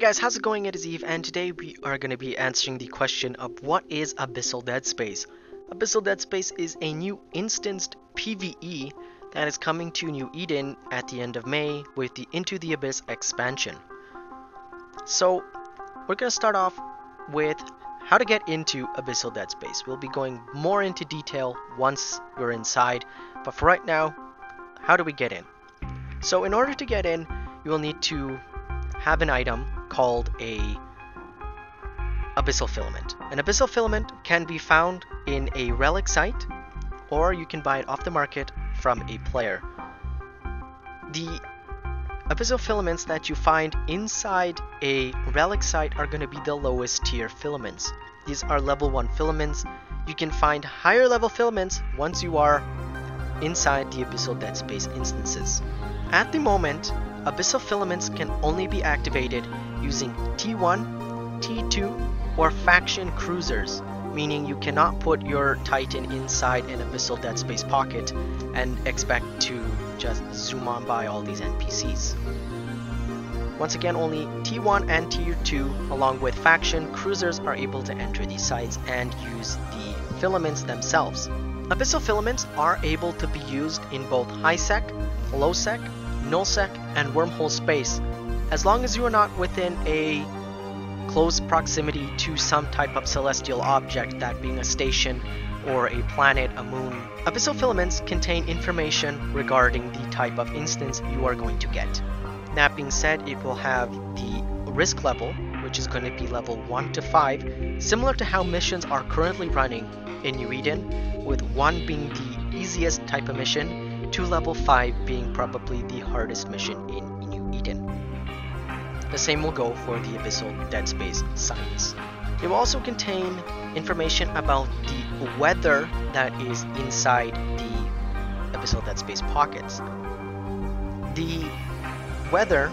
guys, how's it going? It is Eve, and today we are going to be answering the question of what is Abyssal Deadspace. Abyssal Deadspace is a new instanced PvE that is coming to New Eden at the end of May with the Into the Abyss expansion. So we're going to start off with how to get into Abyssal Deadspace. We'll be going more into detail once we're inside, but for right now, how do we get in? So in order to get in, you will need to have an item called a Abyssal Filament. An Abyssal Filament can be found in a relic site, or you can buy it off the market from a player. The Abyssal Filaments that you find inside a relic site are going to be the lowest tier filaments. These are level 1 filaments. You can find higher level filaments once you are inside the Abyssal Deadspace instances. At the moment, Abyssal Filaments can only be activated using T1, T2, or faction cruisers, meaning you cannot put your Titan inside an Abyssal Deadspace pocket and expect to just zoom on by all these NPCs. Once again, only T1 and T2 along with faction cruisers are able to enter these sites and use the filaments themselves. Abyssal Filaments are able to be used in both high sec, low sec, null sec, and wormhole space, as long as you are not within a close proximity to some type of celestial object, that being a station or a planet, a moon. Abyssal Filaments contain information regarding the type of instance you are going to get. That being said, it will have the risk level, which is going to be level 1 to 5, similar to how missions are currently running in New Eden, with 1 being the easiest type of mission, to level 5 being probably the hardest mission in New Eden. The same will go for the Abyssal Deadspace sites. It will also contain information about the weather that is inside the Abyssal Deadspace pockets. The weather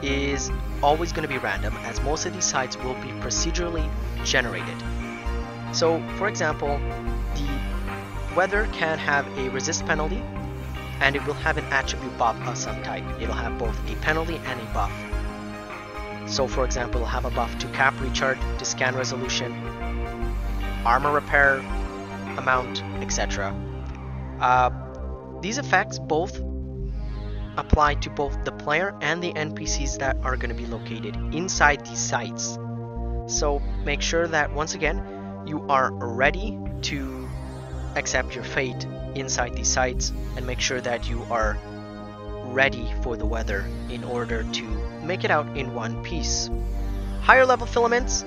is always going to be random, as most of these sites will be procedurally generated. So, for example, the weather can have a resist penalty, and it will have an attribute buff of some type. It'll have both a penalty and a buff. So for example, it'll have a buff to cap recharge, to scan resolution, armor repair amount, etc. These effects both apply to both the player and the NPCs that are going to be located inside these sites. So make sure that once again you are ready to accept your fate inside these sites, and make sure that you are ready for the weather in order to make it out in one piece. Higher level filaments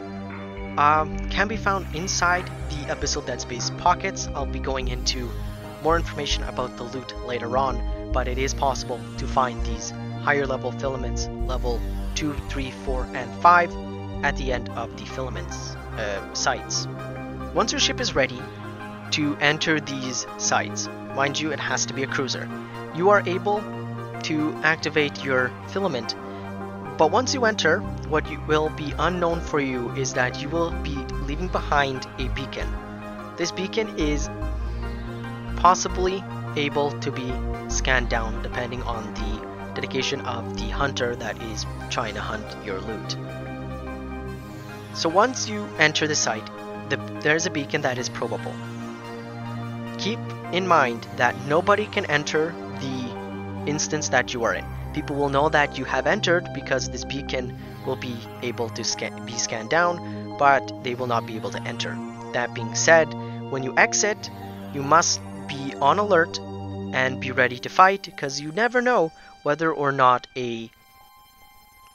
can be found inside the Abyssal Deadspace pockets. I'll be going into more information about the loot later on, but it is possible to find these higher level filaments, level 2, 3, 4, and 5 at the end of the filaments sites. Once your ship is ready to enter these sites, mind you, it has to be a cruiser, you are able to activate your filament. But once you enter, what will be unknown for you is that you will be leaving behind a beacon. This beacon is possibly able to be scanned down depending on the dedication of the hunter that is trying to hunt your loot. So once you enter the site, there's a beacon that is probable. Keep in mind that nobody can enter the instance that you are in. People will know that you have entered because this beacon will be able to be scanned down, but they will not be able to enter. That being said, when you exit, you must be on alert and be ready to fight, because you never know whether or not a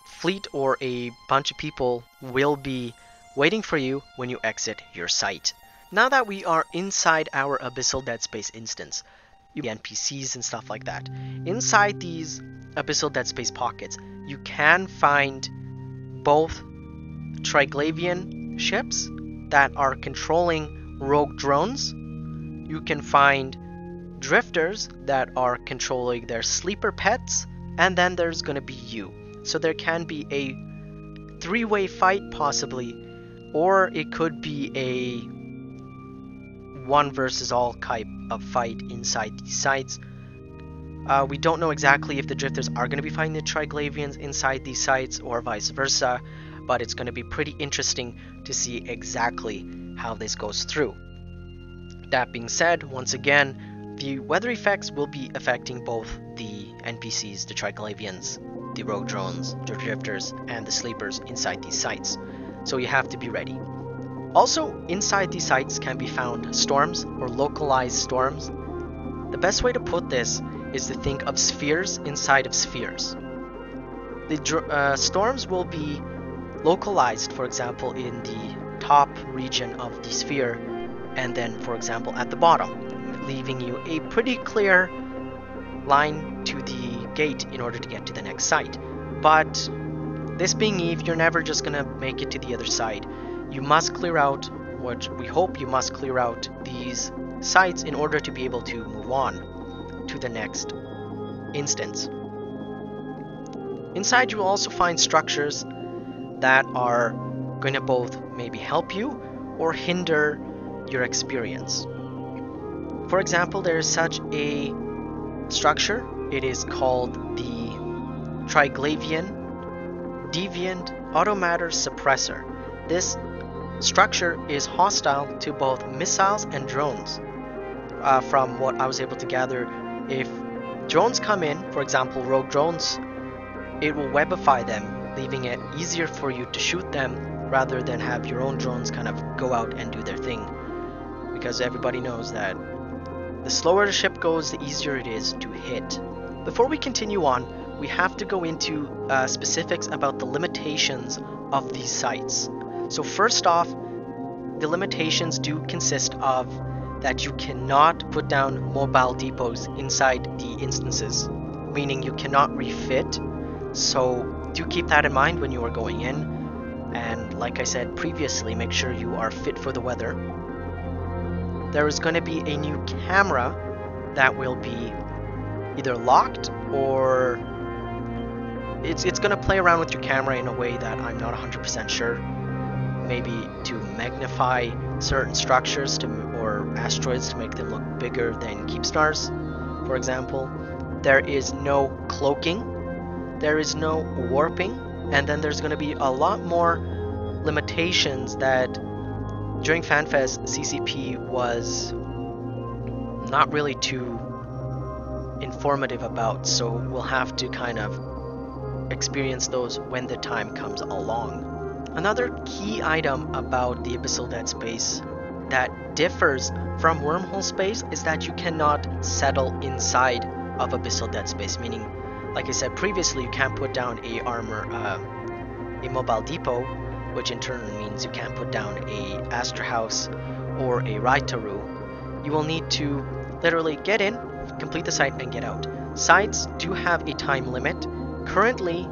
fleet or a bunch of people will be waiting for you when you exit your site. Now that we are inside our Abyssal Deadspace instance, the NPCs and stuff like that, inside these Abyssal Deadspace pockets, you can find both Triglavian ships that are controlling rogue drones. You can find drifters that are controlling their sleeper pets, and then there's going to be you. So there can be a 3-way fight possibly, or it could be a 1 versus all type of fight inside these sites. We don't know exactly if the drifters are going to be finding the Triglavians inside these sites or vice versa, but it's going to be pretty interesting to see exactly how this goes through. That being said, once again, the weather effects will be affecting both the NPCs, the Triglavians, the rogue drones, the drifters, and the sleepers inside these sites, so you have to be ready. Also, inside these sites can be found storms or localized storms. The best way to put this is to think of spheres inside of spheres. The storms will be localized, for example, in the top region of the sphere, and then, for example, at the bottom, leaving you a pretty clear line to the gate in order to get to the next site. But this being Eve, you're never just gonna make it to the other side. You must clear out, what we hope you must clear out, these sites in order to be able to move on to the next instance. Inside you will also find structures that are going to both maybe help you or hinder your experience. For example, there is such a structure. It is called the Triglavian Deviant Automatter Suppressor. This structure is hostile to both missiles and drones. From what I was able to gather, if drones come in, for example rogue drones, it will webify them, leaving it easier for you to shoot them rather than have your own drones kind of go out and do their thing. Because everybody knows that the slower the ship goes, the easier it is to hit. Before we continue on, we have to go into specifics about the limitations of these sites. So first off, the limitations do consist of that you cannot put down mobile depots inside the instances, meaning you cannot refit. So do keep that in mind when you are going in, and like I said previously, make sure you are fit for the weather. There is going to be a new camera that will be either locked or it's going to play around with your camera in a way that I'm not 100% sure. Maybe to magnify certain structures or asteroids to make them look bigger than keep stars, for example. There is no cloaking, there is no warping, and then there's going to be a lot more limitations that during FanFest CCP was not really too informative about, so we'll have to kind of experience those when the time comes along. Another key item about the Abyssal Deadspace that differs from Wormhole Space is that you cannot settle inside of Abyssal Deadspace, meaning, like I said previously, you can't put down a mobile depot, which in turn means you can't put down a Astra House or a Raitaru. You will need to literally get in, complete the site, and get out. Sites do have a time limit. Currently,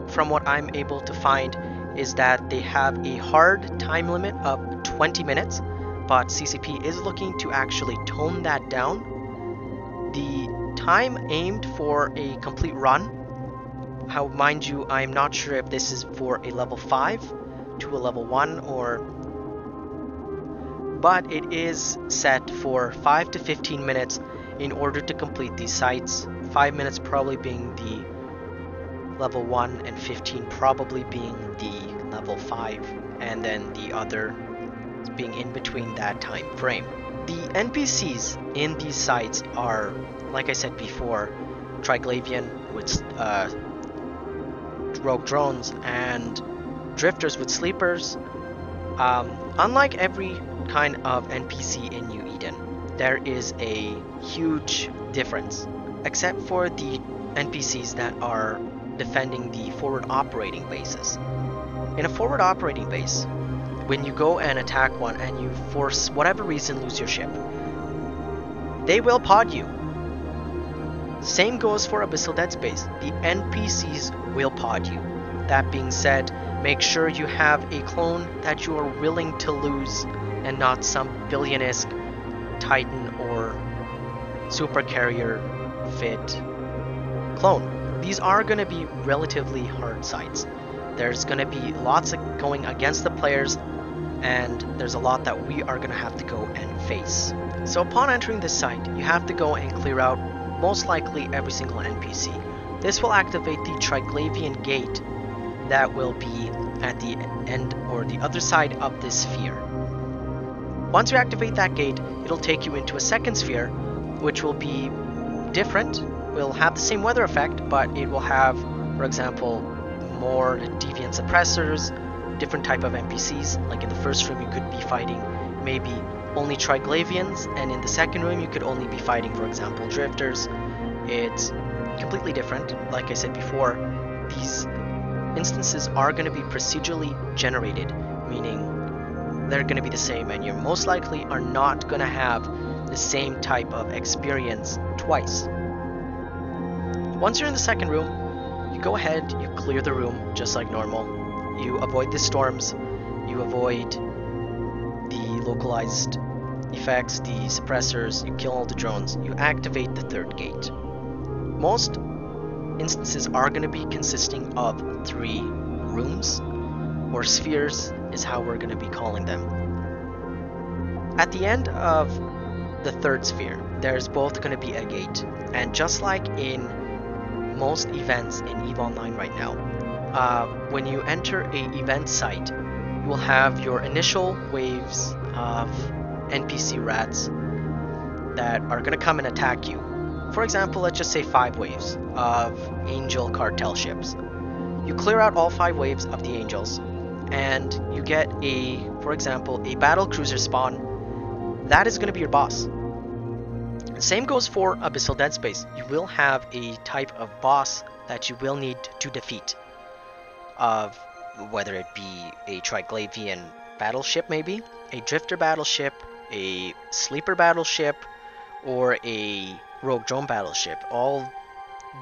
from what I'm able to find, is that they have a hard time limit of 20 minutes, but CCP is looking to actually tone that down. The time aimed for a complete run, how mind you, I'm not sure if this is for a level 5 to a level 1 or, but it is set for 5 to 15 minutes in order to complete these sites, 5 minutes probably being the level 1 and 15 probably being the level 5, and then the other being in between that time frame. The NPCs in these sites are, like I said before, Triglavian with rogue drones and drifters with sleepers. Unlike every kind of NPC in New Eden, there is a huge difference, except for the NPCs that are defending the forward operating bases. In a forward operating base, when you go and attack one and you for whatever reason lose your ship, they will pod you. Same goes for Abyssal Deadspace. The NPCs will pod you. That being said, make sure you have a clone that you are willing to lose and not some villainous Titan or super carrier fit clone. These are going to be relatively hard sites. There's going to be lots of going against the players, and there's a lot that we are going to have to go and face. So upon entering this site, you have to go and clear out most likely every single NPC. This will activate the Triglavian gate that will be at the end or the other side of this sphere. Once you activate that gate, it'll take you into a second sphere, which will be different. Will have the same weather effect, but it will have, for example, more deviant suppressors, different type of NPCs. Like in the first room you could be fighting maybe only Triglavians, and in the second room you could only be fighting, for example, Drifters. It's completely different. Like I said before, these instances are going to be procedurally generated, meaning they're going to be the same, and you most likely are not going to have the same type of experience twice. Once you're in the second room, you go ahead, you clear the room just like normal. You avoid the storms, you avoid the localized effects, the suppressors, you kill all the drones, you activate the third gate. Most instances are going to be consisting of 3 rooms, or spheres is how we're going to be calling them. At the end of the third sphere, there's both going to be a gate, and just like in most events in EVE Online right now, when you enter a event site, you will have your initial waves of NPC rats that are going to come and attack you. For example, let's just say 5 waves of Angel cartel ships. You clear out all 5 waves of the Angels, and you get for example, a battle cruiser spawn. That is going to be your boss. Same goes for Abyssal Deadspace. You will have a type of boss that you will need to defeat, of whether it be a Triglavian battleship, maybe a Drifter battleship, a Sleeper battleship, or a Rogue Drone battleship. All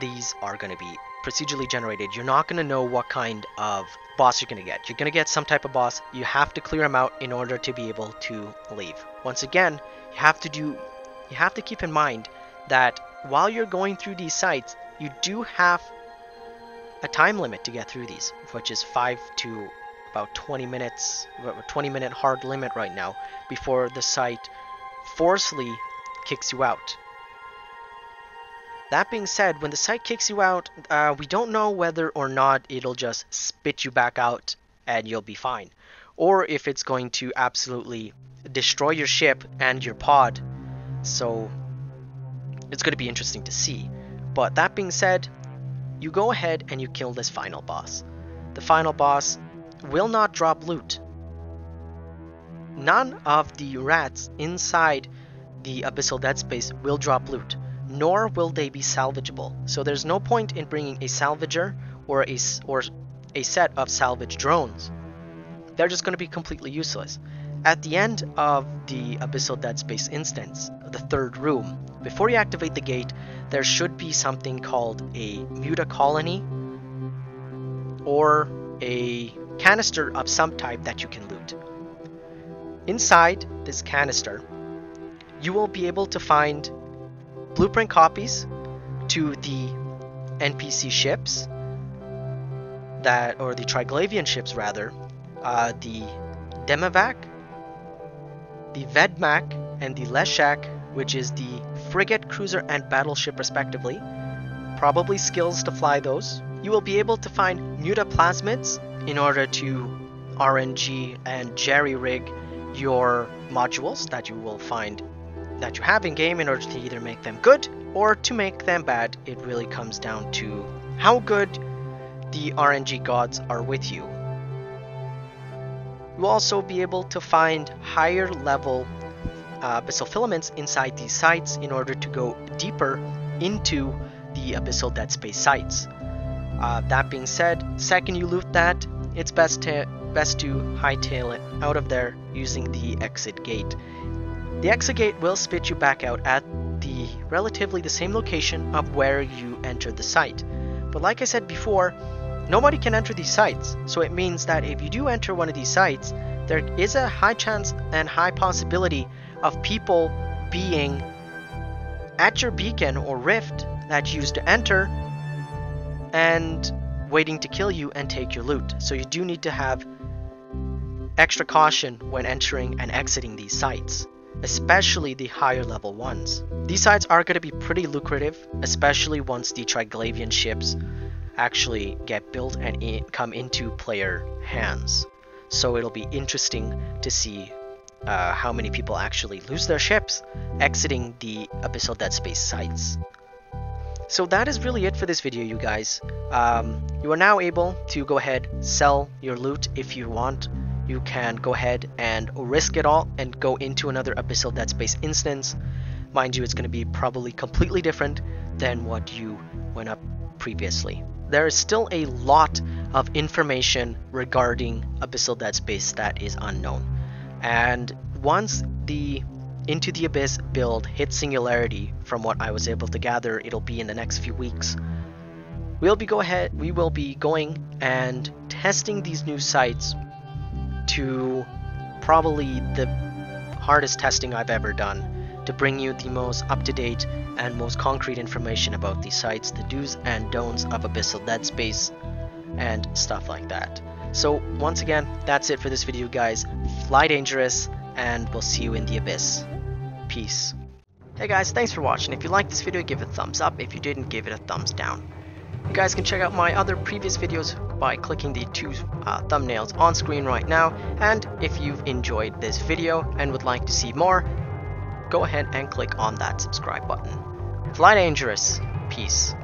these are going to be procedurally generated. You're not going to know what kind of boss you're going to get. You're going to get some type of boss. You have to clear them out in order to be able to leave. Once again, you have to keep in mind that while you're going through these sites, you do have a time limit to get through these, which is 5 to about 20 minutes, 20-minute hard limit right now, before the site forcibly kicks you out. That being said, when the site kicks you out, we don't know whether or not it'll just spit you back out and you'll be fine, or if it's going to absolutely destroy your ship and your pod. So it's going to be interesting to see. But that being said, you go ahead and you kill this final boss. The final boss will not drop loot. None of the rats inside the Abyssal Deadspace will drop loot, nor will they be salvageable. So there's no point in bringing a salvager or a set of salvage drones. They're just going to be completely useless. At the end of the Abyssal Deadspace instance, the third room, before you activate the gate, there should be something called a Muta colony or a canister of some type that you can loot. Inside this canister, you will be able to find blueprint copies to the NPC ships or the Triglavian ships rather, the Demovac, the Vedmak, and the Leshak, which is the frigate, cruiser, and battleship respectively. Probably skills to fly those. You will be able to find mutaplasmids in order to RNG and jerry-rig your modules that you will find that you have in game in order to either make them good or to make them bad. It really comes down to how good the RNG gods are with you. You'll also be able to find higher level Abyssal Filaments inside these sites in order to go deeper into the Abyssal Deadspace sites. That being said, second you loot that, it's best to hightail it out of there using the exit gate. The exit gate will spit you back out at the relatively the same location of where you entered the site. But like I said before, nobody can enter these sites, so it means that if you do enter one of these sites, there is a high chance and high possibility of people being at your beacon or rift that you used to enter and waiting to kill you and take your loot. So you do need to have extra caution when entering and exiting these sites. especially the higher level ones. These sites are going to be pretty lucrative, especially once the Triglavian ships actually get built and come into player hands. So it'll be interesting to see how many people actually lose their ships exiting the Abyssal Deadspace sites. So that is really it for this video, you guys. You are now able to go ahead, sell your loot if you want. You can go ahead and risk it all and go into another Abyssal Deadspace instance. Mind you, it's going to be probably completely different than what you went up previously. There is still a lot of information regarding Abyssal Deadspace that is unknown. And once the Into the Abyss build hits Singularity, from what I was able to gather, it'll be in the next few weeks. We will be going and testing these new sites to probably the hardest testing I've ever done to bring you the most up-to-date and most concrete information about these sites, the do's and don'ts of Abyssal Deadspace, and stuff like that. So once again, that's it for this video, guys. Fly dangerous, and we'll see you in the Abyss. Peace. Hey guys, thanks for watching. If you liked this video, give it a thumbs up. If you didn't, give it a thumbs down. You guys can check out my other previous videos by clicking the two thumbnails on screen right now. And if you've enjoyed this video and would like to see more, go ahead and click on that subscribe button. Fly dangerous. Peace.